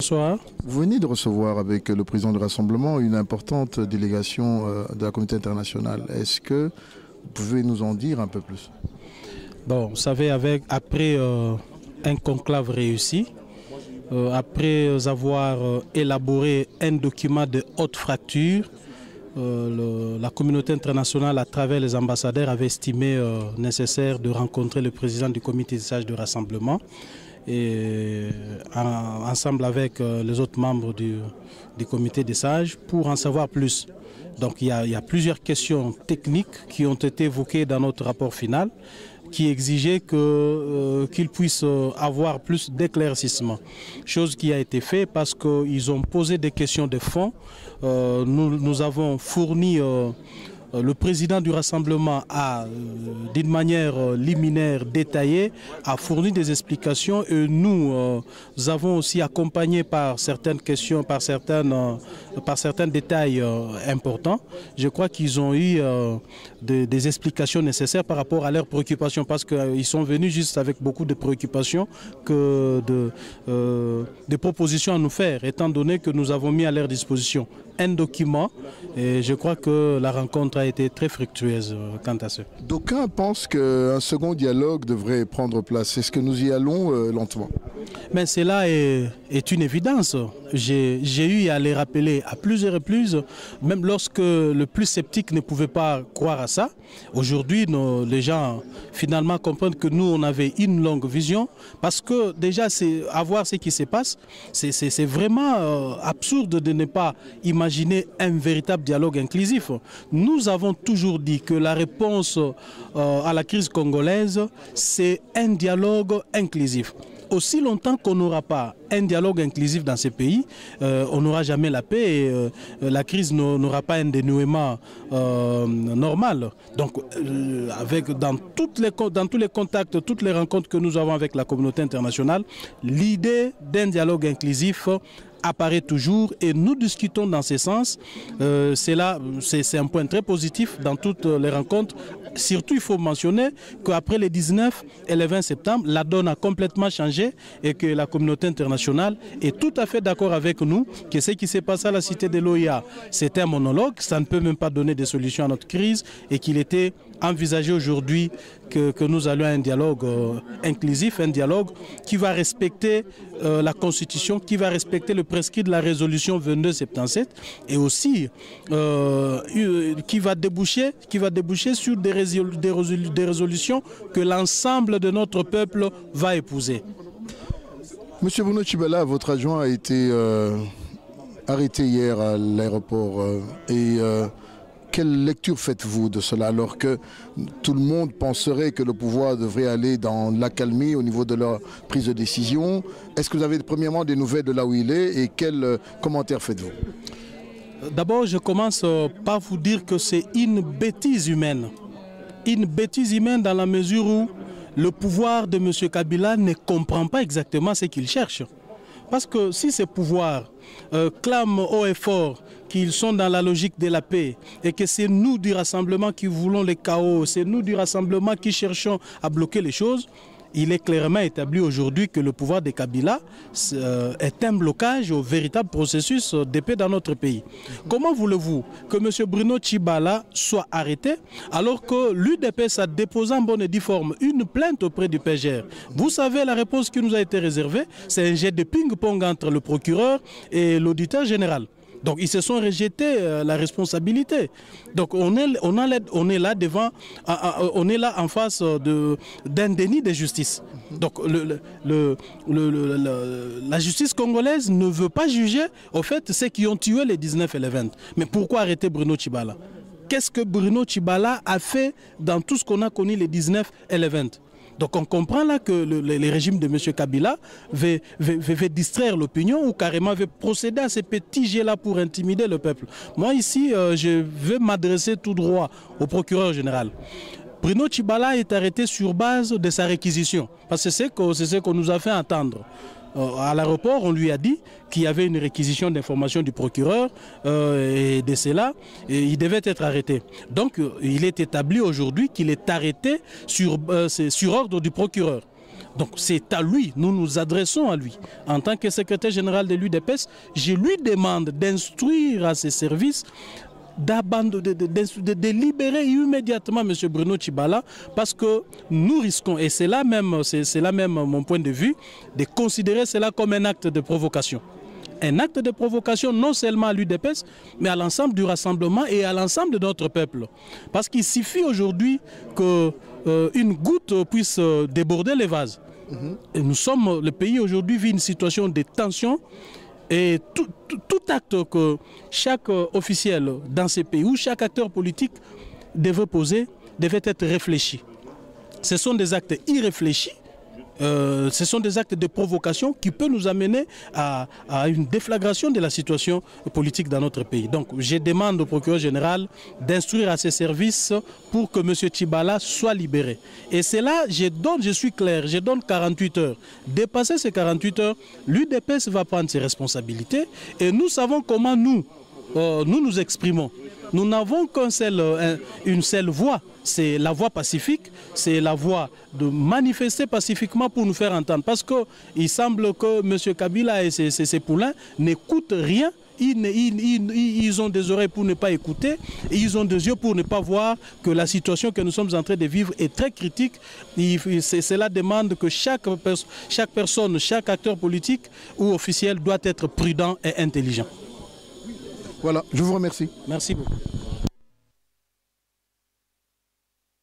Bonsoir. Vous venez de recevoir avec le président du Rassemblement une importante délégation de la communauté internationale. Est-ce que vous pouvez nous en dire un peu plus? Bon, vous savez, après un conclave réussi, après avoir élaboré un document de haute fracture, la communauté internationale, à travers les ambassadeurs, avait estimé nécessaire de rencontrer le président du comité des sages de rassemblement et ensemble avec les autres membres du comité des sages pour en savoir plus. Donc il y a plusieurs questions techniques qui ont été évoquées dans notre rapport final qui exigeait qu'ils puissent avoir plus d'éclaircissement. Chose qui a été faite parce qu'ils ont posé des questions de fond. Nous avons fourni le président du Rassemblement d'une manière liminaire, détaillée, a fourni des explications et nous avons aussi accompagné par certaines questions, par certains détails importants. Je crois qu'ils ont eu des explications nécessaires par rapport à leurs préoccupations parce qu'ils sont venus juste avec beaucoup de préoccupations que de propositions à nous faire, étant donné que nous avons mis à leur disposition un document et je crois que la rencontre a été très fructueuse quant à ce. D'aucuns pensent qu'un second dialogue devrait prendre place. Est-ce que nous y allons lentement? Mais cela est une évidence. J'ai eu à les rappeler à plusieurs reprises, même lorsque le plus sceptique ne pouvait pas croire à ça. Aujourd'hui, les gens finalement comprennent que nous, on avait une longue vision parce que déjà, à voir ce qui se passe, c'est vraiment absurde de ne pas imaginer un véritable dialogue inclusif. Nous avons toujours dit que la réponse à la crise congolaise, c'est un dialogue inclusif. Aussi longtemps qu'on n'aura pas un dialogue inclusif dans ces pays, on n'aura jamais la paix et la crise n'aura pas un dénouement normal. Donc, dans tous les contacts, toutes les rencontres que nous avons avec la communauté internationale, l'idée d'un dialogue inclusif apparaît toujours et nous discutons dans ce sens. C'est un point très positif dans toutes les rencontres. Surtout, il faut mentionner qu'après les 19 et les 20 septembre, la donne a complètement changé et que la communauté internationale est tout à fait d'accord avec nous que ce qui s'est passé à la cité de l'OIA, c'était un monologue, ça ne peut même pas donner des solutions à notre crise et qu'il était envisagé aujourd'hui que nous allions à un dialogue inclusif, un dialogue qui va respecter la Constitution, qui va respecter le prescrit de la résolution 2277 et aussi qui va déboucher sur des résolutions que l'ensemble de notre peuple va épouser. Monsieur Bruno Tshibala, votre adjoint a été arrêté hier à l'aéroport quelle lecture faites-vous de cela alors que tout le monde penserait que le pouvoir devrait aller dans l'accalmie au niveau de leur prise de décision? Est-ce que vous avez premièrement des nouvelles de là où il est et quels commentaires faites-vous? D'abord, je commence par vous dire que c'est une bêtise humaine. Une bêtise humaine dans la mesure où le pouvoir de M. Kabila ne comprend pas exactement ce qu'il cherche. Parce que si ces pouvoirs clament haut et fort qu'ils sont dans la logique de la paix et que c'est nous du rassemblement qui voulons le chaos, c'est nous du rassemblement qui cherchons à bloquer les choses, il est clairement établi aujourd'hui que le pouvoir de Kabila est un blocage au véritable processus de paix dans notre pays. Comment voulez-vous que M. Bruno Tshibala soit arrêté alors que l'UDPS a déposé en bonne et due forme une plainte auprès du PGR? Vous savez, la réponse qui nous a été réservée, c'est un jet de ping-pong entre le procureur et l'auditeur général. Donc ils se sont rejetés la responsabilité. Donc on est là devant, on est là en face d'un déni de justice. Donc la justice congolaise ne veut pas juger au fait ceux qui ont tué les 19 et les 20. Mais pourquoi arrêter Bruno Tshibala? Qu'est-ce que Bruno Tshibala a fait dans tout ce qu'on a connu les 19 et les 20? Donc on comprend là que le régime de M. Kabila veut distraire l'opinion ou carrément veut procéder à ces petits jets-là pour intimider le peuple. Moi ici, je veux m'adresser tout droit au procureur général. Bruno Tshibala est arrêté sur base de sa réquisition, parce que c'est ce qu'on nous a fait entendre. À l'aéroport, on lui a dit qu'il y avait une réquisition d'informations du procureur et de cela, et il devait être arrêté. Donc, il est établi aujourd'hui qu'il est arrêté sur ordre du procureur. Donc c'est à lui, nous nous adressons à lui. En tant que secrétaire général de l'UDPS, je lui demande d'instruire à ses services de libérer immédiatement M. Bruno Tshibala, parce que nous risquons, et c'est là même mon point de vue, de considérer cela comme un acte de provocation. Un acte de provocation non seulement à l'UDPS, mais à l'ensemble du rassemblement et à l'ensemble de notre peuple. Parce qu'il suffit aujourd'hui qu'une goutte puisse déborder les vases. Et le pays aujourd'hui vit une situation de tension. Et tout acte que chaque officiel dans ces pays ou chaque acteur politique devait poser devait être réfléchi. Ce sont des actes irréfléchis, ce sont des actes de provocation qui peuvent nous amener à une déflagration de la situation politique dans notre pays. Donc je demande au procureur général d'instruire à ses services pour que M. Tshibala soit libéré. Et c'est là, je suis clair, je donne 48 heures. Dépasser ces 48 heures, l'UDPS va prendre ses responsabilités et nous savons comment nous nous exprimons. Nous n'avons une seule voix, c'est la voix pacifique, c'est la voix de manifester pacifiquement pour nous faire entendre. Parce qu'il semble que M. Kabila et ses poulains n'écoutent rien. Ils ont des oreilles pour ne pas écouter, et ils ont des yeux pour ne pas voir que la situation que nous sommes en train de vivre est très critique. Cela demande que chaque personne, chaque acteur politique ou officiel doit être prudent et intelligent. Voilà, je vous remercie. Merci beaucoup.